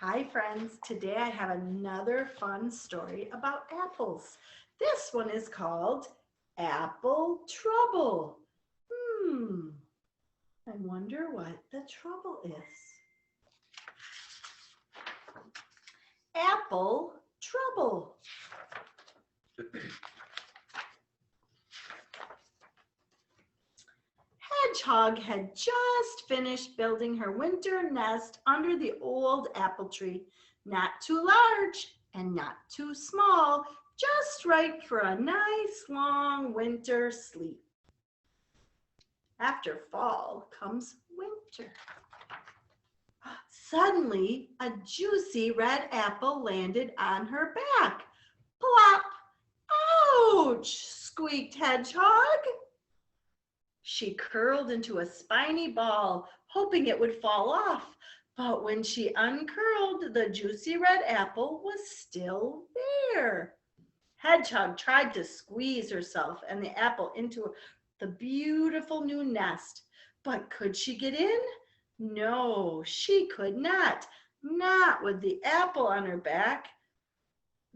Hi friends, today I have another fun story about apples. This one is called Apple Trouble. Hmm, I wonder what the trouble is. Apple Trouble. Hedgehog had just finished building her winter nest under the old apple tree. Not too large and not too small, just right for a nice long winter sleep. After fall comes winter. Suddenly, a juicy red apple landed on her back. Plop! Ouch! Squeaked Hedgehog. She curled into a spiny ball, hoping it would fall off. But when she uncurled, the juicy red apple was still there. Hedgehog tried to squeeze herself and the apple into the beautiful new nest. But could she get in? No, she could not. Not with the apple on her back.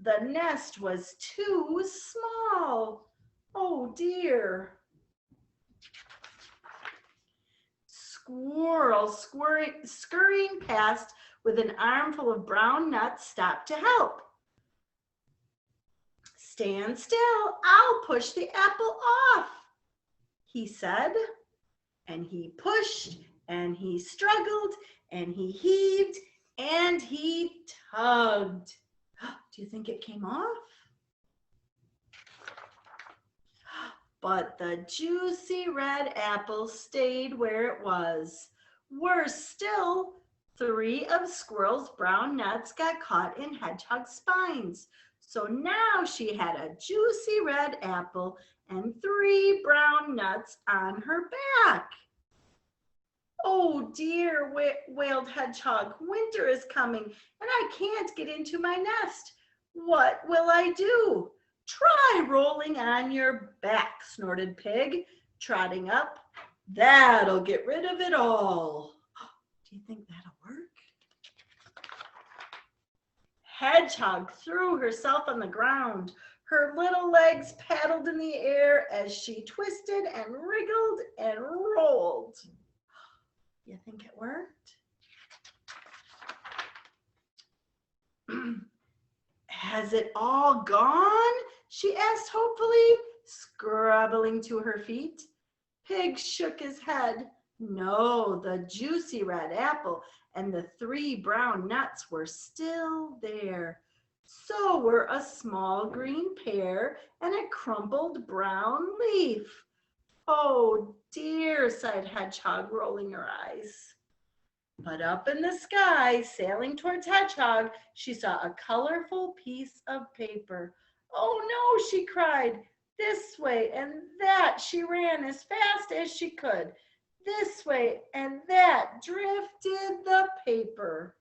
The nest was too small. Oh dear. Squirrel scurrying past with an armful of brown nuts stopped to help. Stand still, I'll push the apple off, he said. And he pushed and he struggled and he heaved and he tugged. Do you think it came off? But the juicy red apple stayed where it was. Worse still, 3 of Squirrel's brown nuts got caught in Hedgehog's spines. So now she had a juicy red apple and 3 brown nuts on her back. Oh dear, wailed Hedgehog. Winter is coming and I can't get into my nest. What will I do? Try rolling on your back, snorted Pig, trotting up. That'll get rid of it all. Do you think that'll work? Hedgehog threw herself on the ground. Her little legs paddled in the air as she twisted and wriggled and rolled. You think it worked? Has it all gone? She asked hopefully, scrabbling to her feet. Pig shook his head. No, the juicy red apple and the 3 brown nuts were still there. So were a small green pear and a crumpled brown leaf. Oh dear, sighed Hedgehog, rolling her eyes. But up in the sky, sailing towards Hedgehog, she saw a colorful piece of paper. Oh no, she cried. This way and that she ran as fast as she could. This way and that drifted the paper.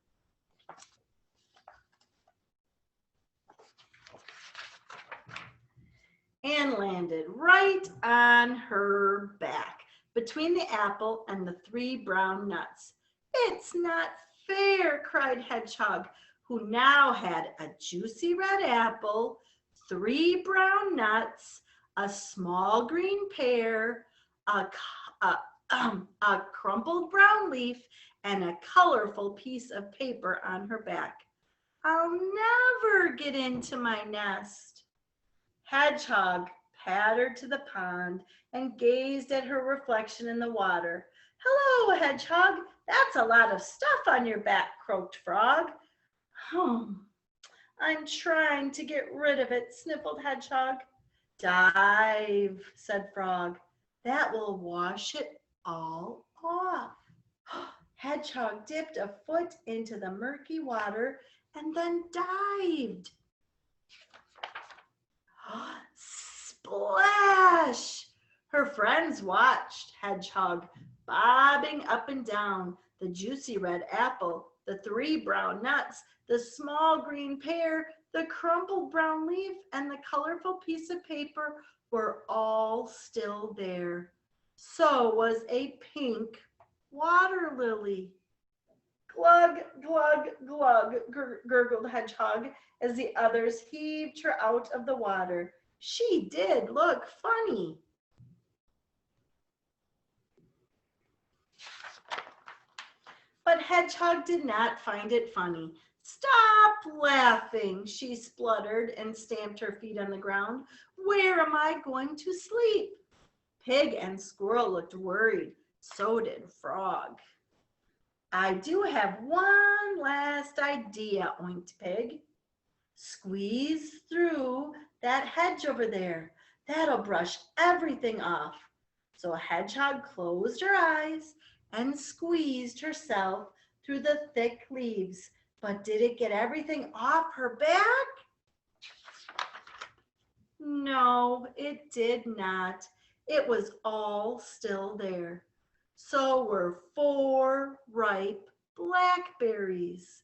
And landed right on her back, between the apple and the 3 brown nuts. It's not fair, cried Hedgehog, who now had a juicy red apple, 3 brown nuts, a small green pear, a, a crumpled brown leaf, and a colorful piece of paper on her back. I'll never get into my nest. Hedgehog pattered to the pond and gazed at her reflection in the water. Hello, Hedgehog. That's a lot of stuff on your back, croaked Frog. I'm trying to get rid of it, sniffled Hedgehog. Dive, said Frog. That will wash it all off. Hedgehog dipped a foot into the murky water and then dived. Splash! Her friends watched Hedgehog bobbing up and down. The juicy red apple, the 3 brown nuts, the small green pear, the crumpled brown leaf, and the colorful piece of paper were all still there. So was a pink water lily. Glug, glug, glug, gurgled Hedgehog as the others heaved her out of the water. She did look funny. But Hedgehog did not find it funny. Stop laughing, she spluttered and stamped her feet on the ground. Where am I going to sleep? Pig and Squirrel looked worried. So did Frog. I do have one last idea, oinked Pig. Squeeze through that hedge over there. That'll brush everything off. So Hedgehog closed her eyes and squeezed herself through the thick leaves. But did it get everything off her back? No, it did not. It was all still there. So were 4 ripe blackberries.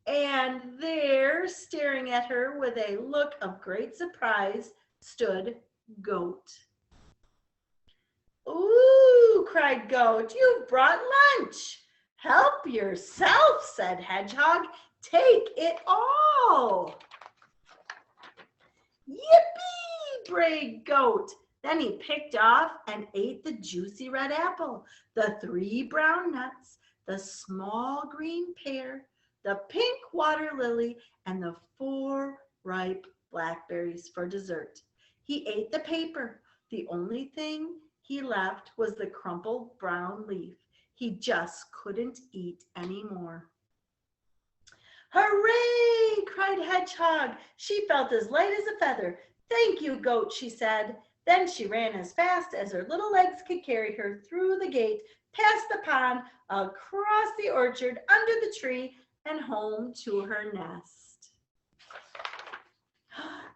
And there, staring at her with a look of great surprise, stood Goat. Ooh, cried Goat, you've brought lunch. Help yourself, said Hedgehog. Take it all. Yippee, brayed Goat. Then he picked off and ate the juicy red apple, the 3 brown nuts, the small green pear, the pink water lily, and the 4 ripe blackberries for dessert. He ate the paper. The only thing he left was the crumpled brown leaf. He just couldn't eat any more. Hooray! Cried Hedgehog. She felt as light as a feather. Thank you, Goat, she said. Then she ran as fast as her little legs could carry her through the gate, past the pond, across the orchard, under the tree, and home to her nest.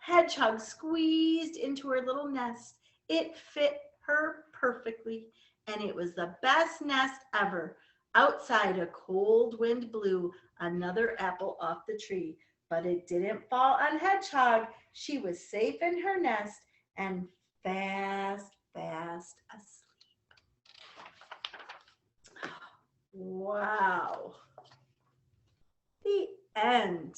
Hedgehog squeezed into her little nest. It fit her perfectly, and it was the best nest ever. Outside, a cold wind blew another apple off the tree, but it didn't fall on Hedgehog. She was safe in her nest and fast asleep. Wow. The end.